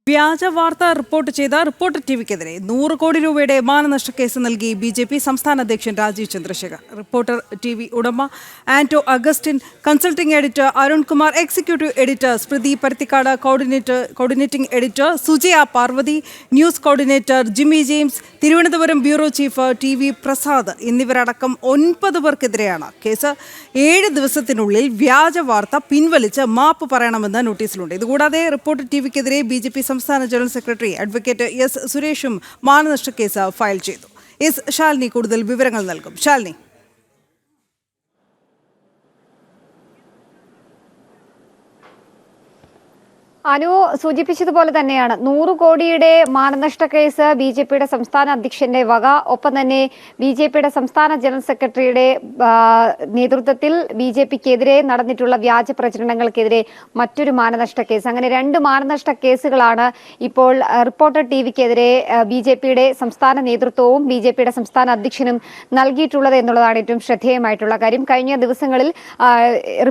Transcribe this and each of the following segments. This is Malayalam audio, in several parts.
വ്യാജ വാർത്ത റിപ്പോർട്ട് ചെയ്ത റിപ്പോർട്ടർ ടിവിക്കെതിരെ 100 കോടി രൂപയുടെ മാനനഷ്ട കേസ് നൽകി ബി.ജെ.പി. സംസ്ഥാന അധ്യക്ഷൻ രാജീവ് ചന്ദ്രശേഖർ. റിപ്പോർട്ടർ ടിവി ഉടമ Anto Augustine, consulting editor Arunkumar, executive editor Smruthy Paruthikkad, coordinating editor Sujaya Parvathy, news coordinator Jimmy James, Thiruvananthapuram bureau chief T V. Prasad എന്നിവരടക്കം 9 പേർക്കെതിരെയാണ് കേസ്. 7 ദിവസത്തിനുള്ളിൽ വ്യാജ വാർത്ത പിൻവലിച്ച് മാപ്പ് പറയണമെന്ന് നോട്ടീസിലുണ്ട്. ഇതുകൂടാതെ റിപ്പോർട്ടർ ടിവിക്കെതിരെ ബി.ജെ.പി. സംസ്ഥാന ജനറൽ സെക്രട്ടറി അഡ്വക്കേറ്റ് എസ് സുരേഷും മാനനഷ്ട കേസ് ഫയൽ ചെയ്തു. എസ് ശാലിനി കൂടുതൽ വിവരങ്ങൾ നൽകും. ശാലിനി. അനു സൂചിപ്പിച്ചതുപോലെ തന്നെയാണ് 100 കോടിയുടെ മാനനഷ്ട കേസ് ബി.ജെ.പിയുടെ സംസ്ഥാന അധ്യക്ഷന്റെ വക. ഒപ്പം തന്നെ ബി.ജെ.പിയുടെ സംസ്ഥാന ജനറൽ സെക്രട്ടറിയുടെ നേതൃത്വത്തിൽ ബി.ജെ.പിക്കെതിരെ നടന്നിട്ടുള്ള വ്യാജ പ്രചരണങ്ങൾക്കെതിരെ മറ്റൊരു മാനനഷ്ട കേസ്. അങ്ങനെ 2 മാനനഷ്ട കേസുകളാണ് ഇപ്പോൾ റിപ്പോർട്ടർ ടിവിക്കെതിരെ ബി.ജെ.പിയുടെ സംസ്ഥാന നേതൃത്വവും ബി.ജെ.പിയുടെ സംസ്ഥാന അധ്യക്ഷനും നൽകിയിട്ടുള്ളത് എന്നുള്ളതാണ് ഏറ്റവും ശ്രദ്ധേയമായിട്ടുള്ള കാര്യം. കഴിഞ്ഞ ദിവസങ്ങളിൽ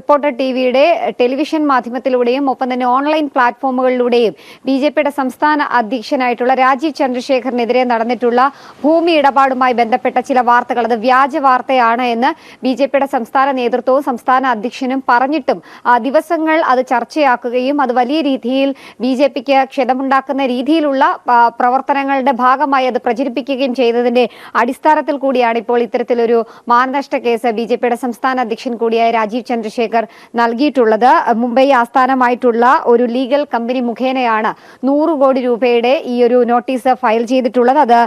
റിപ്പോർട്ടർ ടിവിയുടെ ടെലിവിഷൻ മാധ്യമത്തിലൂടെയും ഒപ്പം തന്നെ ഓൺലൈൻ പ്ലാറ്റ്ഫോമുകളിലൂടെയും ബി.ജെ.പിയുടെ സംസ്ഥാന അധ്യക്ഷനായിട്ടുള്ള രാജീവ് ചന്ദ്രശേഖറിനെതിരെ നടന്നിട്ടുള്ള ഭൂമി ഇടപാടുമായി ബന്ധപ്പെട്ട ചില വാർത്തകൾ അത് വ്യാജ വാർത്തയാണ് എന്ന് ബി.ജെ.പിയുടെ സംസ്ഥാന നേതൃത്വവും സംസ്ഥാന അധ്യക്ഷനും പറഞ്ഞിട്ടും ദിവസങ്ങൾ അത് ചർച്ചയാക്കുകയും അത് വലിയ രീതിയിൽ ബി.ജെ.പിക്ക് ക്ഷതമുണ്ടാക്കുന്ന രീതിയിലുള്ള പ്രവർത്തനങ്ങളുടെ ഭാഗമായി അത് പ്രചരിപ്പിക്കുകയും ചെയ്തതിന്റെ അടിസ്ഥാനത്തിൽ കൂടിയാണ് ഇപ്പോൾ ഇത്തരത്തിലൊരു മാനനഷ്ട കേസ് ബി.ജെ.പിയുടെ സംസ്ഥാന അധ്യക്ഷൻ കൂടിയായ രാജീവ് ചന്ദ്രശേഖർ നൽകിയിട്ടുള്ളത്. മുംബൈ ആസ്ഥാനമായിട്ടുള്ള ഒരു ലീഗൽ കമ്പനി മുഖേനയാണ് 100 കോടി രൂപയുടെ ഈ ഒരു നോട്ടീസ് ഫയൽ ചെയ്തിട്ടുള്ളത്. അത്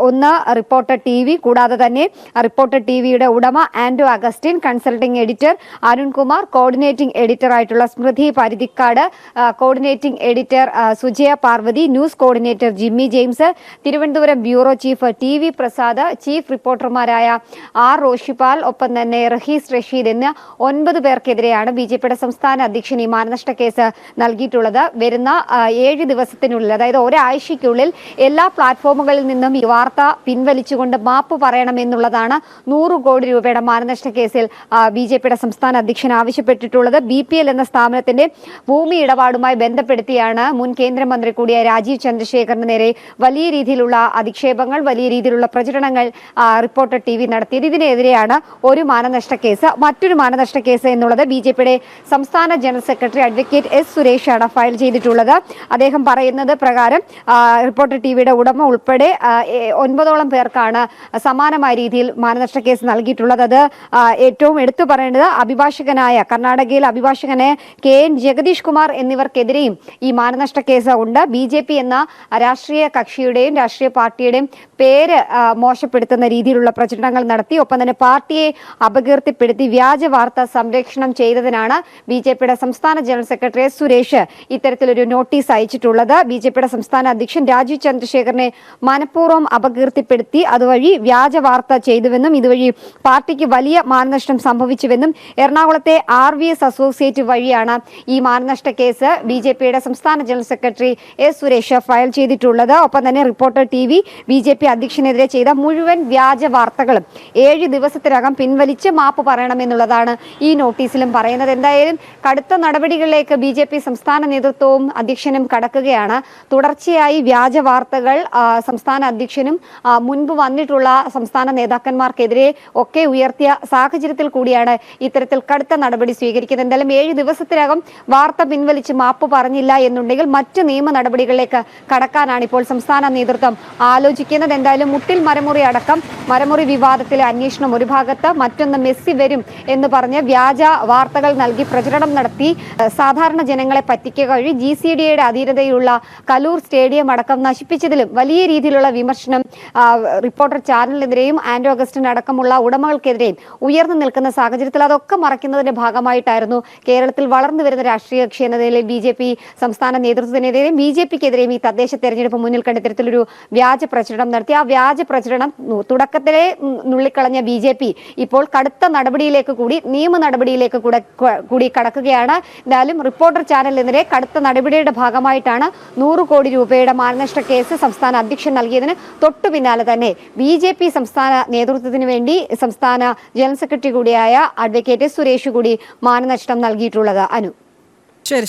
ഒന്ന് റിപ്പോർട്ടർ ടിവി, കൂടാതെ തന്നെ റിപ്പോർട്ടർ ടിവിയുടെ ഉടമ Anto Augustine, consulting editor Arunkumar, coordinating editor ആയിട്ടുള്ള Smruthy Paruthikkad, coordinating editor Sujaya Parvathy, news coordinator Jimmy James, Thiruvananthapuram bureau chief T V. Prasad, chief റിപ്പോർട്ടർമാരായ ആർ. റോഷിപാൽ, ഒപ്പം തന്നെ റഹീസ് റഷീദ് എന്ന 9 പേർക്കെതിരെയാണ് ബി.ജെ.പിയുടെ സംസ്ഥാന അധ്യക്ഷൻ ഈ മാനനഷ്ട കേസ് നൽകിയിട്ടുള്ളത്. വരുന്ന 7 ദിവസത്തിനുള്ളിൽ, അതായത് ഒരാഴ്ചയ്ക്കുള്ളിൽ എല്ലാ പ്ലാറ്റ്ഫോമുകളിൽ നിന്നും ഈ വാർത്ത പിൻവലിച്ചുകൊണ്ട് മാപ്പ് പറയണമെന്നുള്ളതാണ് 100 കോടി രൂപയുടെ മാനനഷ്ട കേസിൽ ബി.ജെ.പിയുടെ സംസ്ഥാന അധ്യക്ഷൻ ആവശ്യപ്പെട്ടിട്ടുള്ളത്. BPL എന്ന സ്ഥാപനത്തിന്റെ ഭൂമി ഇടപാടുമായി ബന്ധപ്പെടുത്തിയാണ് മുൻ കേന്ദ്രമന്ത്രി കൂടിയായ രാജീവ് ചന്ദ്രശേഖറിന് നേരെ വലിയ രീതിയിലുള്ള അധിക്ഷേപങ്ങൾ, വലിയ രീതിയിലുള്ള പ്രചരണങ്ങൾ റിപ്പോർട്ടർ ടിവി നടത്തിയത്. ഇതിനെതിരെയാണ് ഒരു മാനനഷ്ട കേസ്. മറ്റൊരു മാനനഷ്ട കേസ് എന്നുള്ളത് ബി.ജെ.പിയുടെ സംസ്ഥാന ജനറൽ സെക്രട്ടറി അഡ്വക്കേറ്റ് എസ് സുരേഷാണ് ഫയൽ ചെയ്തിട്ടുള്ളത്. അദ്ദേഹം പറയുന്നത് പ്രകാരം റിപ്പോർട്ടർ ടിവിയുടെ ഉടമ ഉൾപ്പെടെ 9ഓളം പേർക്കാണ് സമാനമായ രീതിയിൽ മാനനഷ്ട കേസ് നൽകിയിട്ടുള്ളത്. അത് ഏറ്റവും എടുത്തു പറയേണ്ടത് അഭിഭാഷകനായ കർണാടകയിലെ അഭിഭാഷകനെ KN ജഗദീഷ് കുമാർ എന്നിവർക്കെതിരെയും ഈ മാനനഷ്ട കേസ് ഉണ്ട്. ബി.ജെ.പി. എന്ന രാഷ്ട്രീയ കക്ഷിയുടെയും രാഷ്ട്രീയ പാർട്ടിയുടെയും പേര് മോശപ്പെടുത്തുന്ന രീതിയിലുള്ള പ്രചരണങ്ങൾ നടത്തി, ഒപ്പം തന്നെ പാർട്ടിയെ അപകീർത്തിപ്പെടുത്തി വ്യാജ വാർത്ത സംരക്ഷണം ചെയ്തതിനാണ് ബി.ജെ.പിയുടെ സംസ്ഥാന ജനറൽ സെക്രട്ടറി സുരേഷ് ഇത്തരത്തിലൊരു നോട്ടീസ് അയച്ചിട്ടുള്ളത്. ബി.ജെ.പിയുടെ സംസ്ഥാന അധ്യക്ഷൻ രാജീവ് ചന്ദ്രശേഖറിനെ മനഃപൂർവ്വം അപകീർത്തിപ്പെടുത്തി അതുവഴി വ്യാജ വാർത്ത ചെയ്തുവെന്നും ഇതുവഴി പാർട്ടിക്ക് വലിയ മാനനഷ്ടം സംഭവിച്ചുവെന്നും എറണാകുളത്തെ RVS അസോസിയേറ്റ് വഴിയാണ് ഈ മാനനഷ്ട കേസ് ബി.ജെ.പിയുടെ സംസ്ഥാന general secretary S Suresh file ചെയ്തിട്ടുള്ളത്. ഒപ്പം തന്നെ റിപ്പോർട്ടർ ടിവി ബി.ജെ.പി. അധ്യക്ഷനെതിരെ ചെയ്ത മുഴുവൻ വ്യാജ വാർത്തകളും 7 ദിവസത്തിനകം പിൻവലിച്ച് മാപ്പ് പറയണമെന്നുള്ളതാണ് ഈ നോട്ടീസിലും പറയുന്നത്. എന്തായാലും കടുത്ത നടപടികളിലേക്ക് ബി.ജെ.പി. സംസ്ഥാന നേതൃത്വവും അധ്യക്ഷനും കടക്കുകയാണ്. തുടർച്ചയായി വ്യാജ വാർത്തകൾ സംസ്ഥാന അധ്യക്ഷനും മുൻപ് വന്നിട്ടുള്ള സംസ്ഥാന നേതാക്കന്മാർക്കെതിരെ ഒക്കെ ഉയർത്തിയ സാഹചര്യത്തിൽ കൂടിയാണ് ഇത്തരത്തിൽ കടുത്ത നടപടി സ്വീകരിക്കുന്നത്. എന്തായാലും 7 ദിവസത്തിനകം വാർത്ത പിൻവലിച്ച് മാപ്പ് പറഞ്ഞില്ല എന്നുണ്ടെങ്കിൽ മറ്റ് നിയമ നടപടികളിലേക്ക് കടക്കാനാണ് ഇപ്പോൾ സംസ്ഥാന നേതൃത്വം ആലോചിക്കുന്നത്. എന്തായാലും മുട്ടിൽ മരമുറി അടക്കം മരമുറി വിവാദത്തിലെ അന്വേഷണം ഒരു ഭാഗത്ത്, മറ്റൊന്ന് മെസ്സി വരും എന്ന് പറഞ്ഞ് വ്യാജ വാർത്തകൾ നൽകി പ്രചരണം നടത്തി സാധാരണ ജനങ്ങളെ പറ്റിക്കുക വഴി GCDയുടെ അധീനതയിലുള്ള കലൂർ സ്റ്റേഡിയം അടക്കം നശിപ്പിച്ചതിലും വലിയ രീതിയിലുള്ള വിമർശനം റിപ്പോർട്ടർ ചാനലിനെതിരെയും ആന്റോ അഗസ്റ്റിൻ അടക്കമുള്ള ഉടമകൾക്കെതിരെയും ഉയർന്നു നിൽക്കുന്ന സാഹചര്യത്തിൽ അതൊക്കെ മറയ്ക്കുന്നതിന്റെ ഭാഗമായിട്ടായിരുന്നു കേരളത്തിൽ വളർന്നു വരുന്ന രാഷ്ട്രീയ കക്ഷി എന്ന നിലയിൽ ബി.ജെ.പി. സംസ്ഥാന നേതൃത്വത്തിനെതിരെയും ബി.ജെ.പിക്കെതിരെയും ഈ തദ്ദേശ തെരഞ്ഞെടുപ്പ് മുന്നിൽ കണ്ട ഇത്തരത്തിലൊരു വ്യാജ പ്രചരണം നടത്തി. ആ വ്യാജ പ്രചരണം തുടക്കത്തിലെ നുള്ളിക്കളഞ്ഞ ബി.ജെ.പി. ഇപ്പോൾ കടുത്ത നടപടിയിലേക്ക് കൂടി, നിയമ നടപടിയിലേക്ക് കൂടി കടക്കുകയാണ്. എന്തായാലും റിപ്പോർട്ടർ ചാനലിനെതിരെ കടുത്ത നടപടിയുടെ ഭാഗമായിട്ടാണ് 100 കോടി രൂപയുടെ മാനനഷ്ട കേസ് സംസ്ഥാന അധ്യക്ഷൻ നൽകിയതിന് തൊട്ടു പിന്നാലെ തന്നെ ബി.ജെ.പി. സംസ്ഥാന നേതൃത്വത്തിന് വേണ്ടി സംസ്ഥാന ജനറൽ സെക്രട്ടറി കൂടിയായ അഡ്വക്കേറ്റ് സുരേഷ് കൂടി മാനനഷ്ടം നൽകിയിട്ടുള്ളത്. അനു. ശരി.